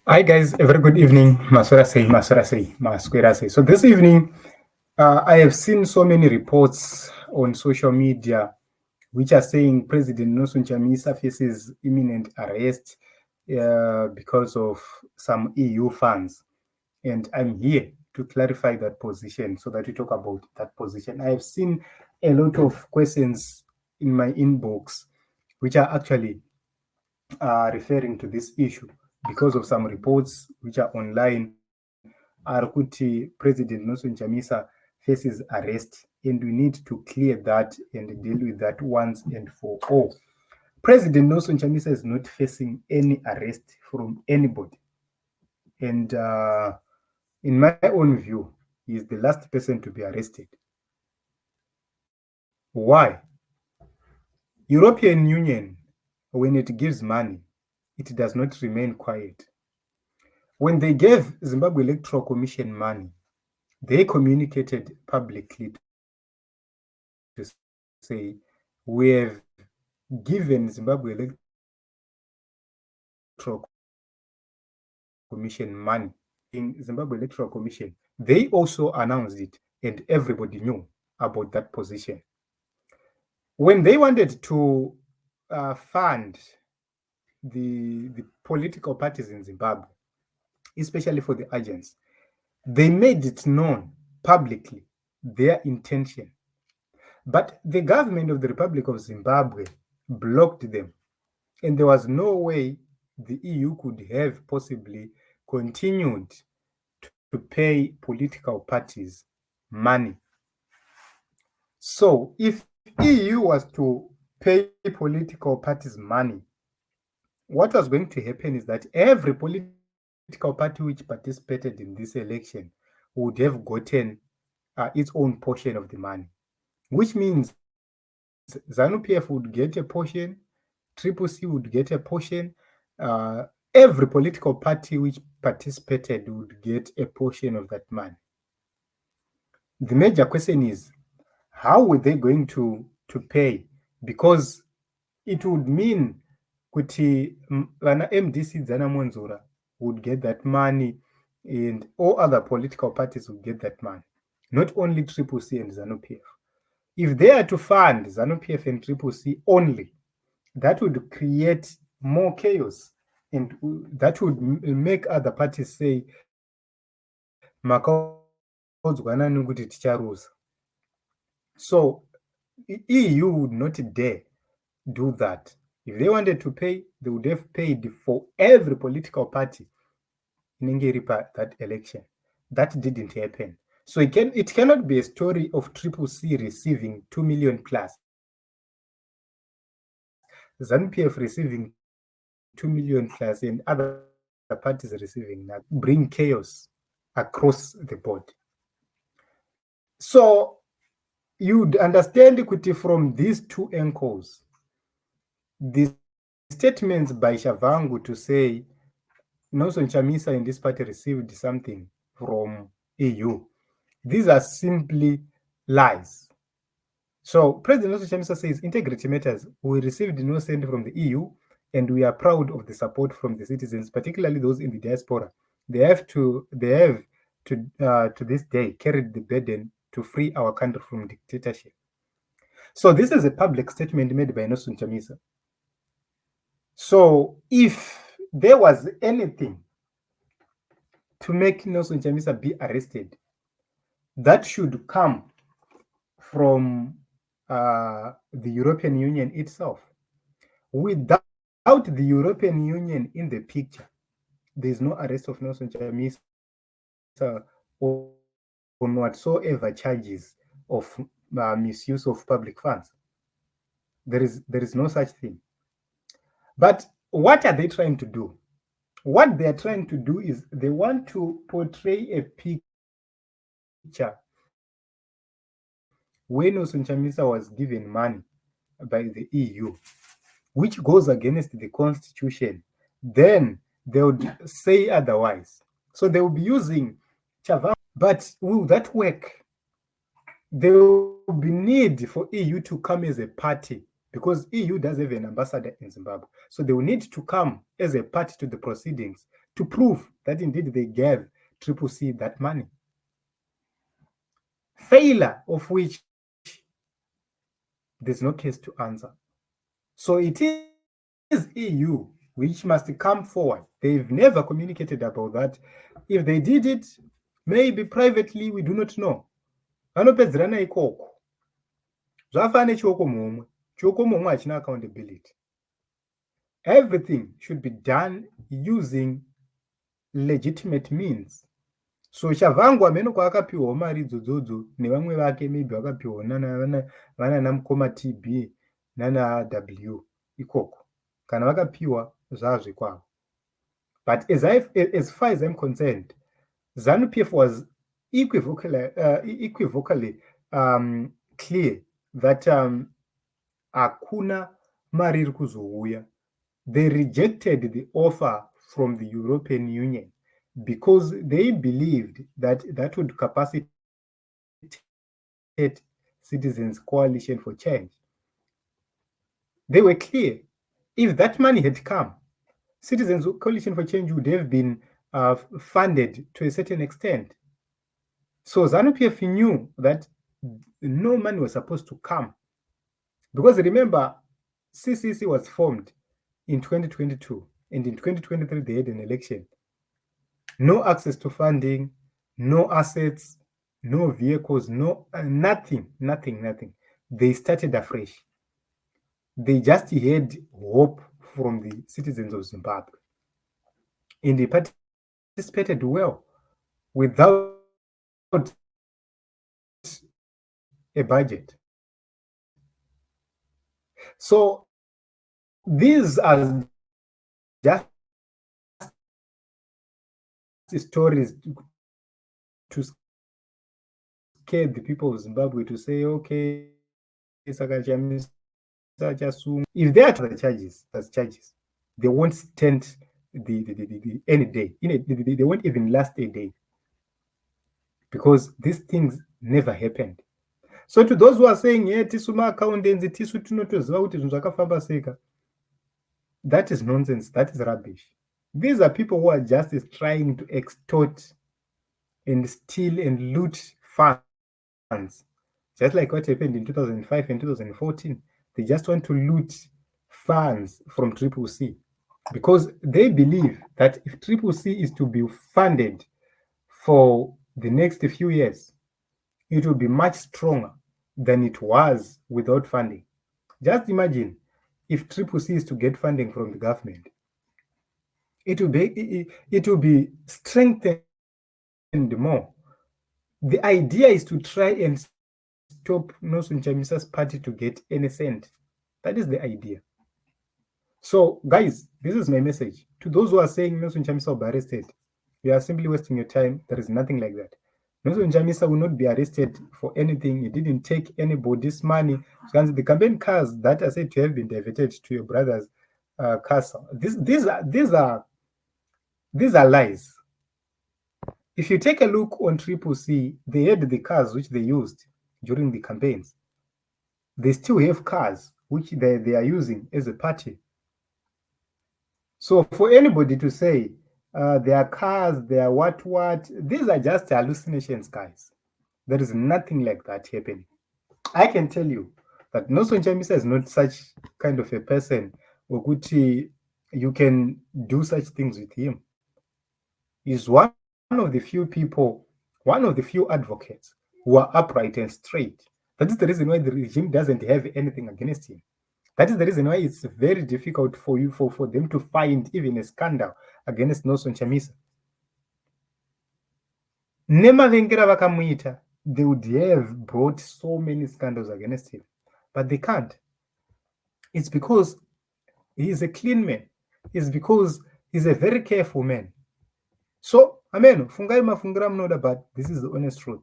Hi guys, a very good evening. Masquerase. So this evening, I have seen so many reports on social media which are saying President Nelson Chamisa faces imminent arrest because of some EU funds. And I'm here to clarify that position so that we talk about that position. I have seen a lot of questions in my inbox which are actually referring to this issue because of some reports which are online are kuti President Nelson Chamisa faces arrest, and we need to clear that and deal with that once and for all. President Nelson Chamisa is not facing any arrest from anybody, and in my own view, he is the last person to be arrested. Why? European Union, when it gives money, it does not remain quiet. When they gave Zimbabwe Electoral Commission money, they communicated publicly to say, we have given Zimbabwe Electoral Commission money. In Zimbabwe Electoral Commission, they also announced it, and everybody knew about that position. When they wanted to fund the political parties in Zimbabwe, especially for the agents, they made it known publicly their intention. But the government of the Republic of Zimbabwe blocked them, and there was no way the EU could have possibly continued to pay political parties money. So if EU was to pay political parties money, what was going to happen is that every political party which participated in this election would have gotten its own portion of the money, which means ZANU-PF would get a portion, Triple C would get a portion, every political party which participated would get a portion of that money. The major question is, how were they going to pay? Because it would mean kuti vana MDC Dzana Monzora would get that money, and all other political parties would get that money, not only Triple C and ZANU-PF. If they are to fund ZANU-PF and Triple C only, that would create more chaos, and that would make other parties say, makaudzwanani kuti ticharuza. So EU would not dare do that. If they wanted to pay, they would have paid for every political party in that election. That didn't happen. So it cannot be a story of Triple C receiving 2 million plus, ZANU-PF receiving 2 million plus, and other parties receiving that. Bring chaos across the board. So you'd understand equity from these two angles. The statements by Shavangu to say Nelson Chamisa and this party received something from EU, these are simply lies. So President Nelson Chamisa says integrity matters. We received no cent from the EU, and we are proud of the support from the citizens, particularly those in the diaspora. They have to this day carried the burden to free our country from dictatorship. So this is a public statement made by Nelson Chamisa. So if there was anything to make Nelson Chamisa be arrested, that should come from the European Union itself. Without the European Union in the picture, there's no arrest of Nelson Chamisa on whatsoever charges of misuse of public funds. There is no such thing. But what are they trying to do? What they are trying to do is they want to portray a picture where Nelson Chamisa was given money by the EU, which goes against the constitution. Then they would say otherwise. So they will be using Chavan. But will that work? There will be need for EU to come as a party because EU does have an ambassador in Zimbabwe. So they will need to come as a party to the proceedings to prove that indeed they gave Triple C that money. Failure of which there's no case to answer. So it is EU which must come forward. They've never communicated about that. If they did it, maybe privately, we do not know. Vanopedzerana ikoko. Zvafana nechioko mumwe. Chioko mumwe hachina accountability. Everything should be done using legitimate means. So Shavangu ameno kwaakapiwawo mari idzodzo nevamwe vake maybe vakapiwawo vanana mukoma TB nana W ikoko kana vakapiwa zvazvekwavo. But as far as I'm concerned, ZANU-PF was equivocally clear that hakuna mari iri kuzouya. They rejected the offer from the European Union because they believed that that would capacitate Citizens Coalition for Change. They were clear. If that money had come, Citizens Coalition for Change would have been funded to a certain extent. So ZANU-PF knew that no money was supposed to come. Because remember, CCC was formed in 2022, and in 2023 they had an election. No access to funding, no assets, no vehicles, nothing. They started afresh. They just had hope from the citizens of Zimbabwe. And they participated well without a budget. So these are just stories to scare the people of Zimbabwe, to say, okay, if they are the charges, as charges, they won't stand any day. They won't even last a day, because these things never happened. So to those who are saying, yeah, tisuma accountants, tisu tinotoziva kuti zvinhu zvakafamba seka, that is nonsense. That is rubbish. These are people who are just trying to extort and steal and loot funds. Just like what happened in 2005 and 2014. They just want to loot funds from Triple C because they believe that if Triple C is to be funded for the next few years, it will be much stronger than it was without funding. Just imagine if Triple C is to get funding from the government, it will be strengthened more. The idea is to try and stop Nelson Chamisa's party to get any cent. That is the idea. So, guys, this is my message. To those who are saying Nelson Chamisa will be arrested, you are simply wasting your time. There is nothing like that. Nelson Chamisa will not be arrested for anything. He didn't take anybody's money. The campaign cars that are said to have been diverted to your brother's castle. These are lies. If you take a look on Triple C, they had the cars which they used during the campaigns. They still have cars which they are using as a party. So for anybody to say their cars, their what, these are just hallucinations, guys. There is nothing like that happening. I can tell you that Nelson Chamisa is not such kind of a person who you can do such things with him. He's one of the few people, one of the few advocates who are upright and straight. That is the reason why the regime doesn't have anything against him. That is the reason why it's very difficult for them to find even a scandal against Nelson Chamisa. Nemavengera vakamuita, they would have brought so many scandals against him, but they can't. It's because he is a clean man. It's because he's a very careful man. So, amen. Fungai mafungira mnoda, but this is the honest truth.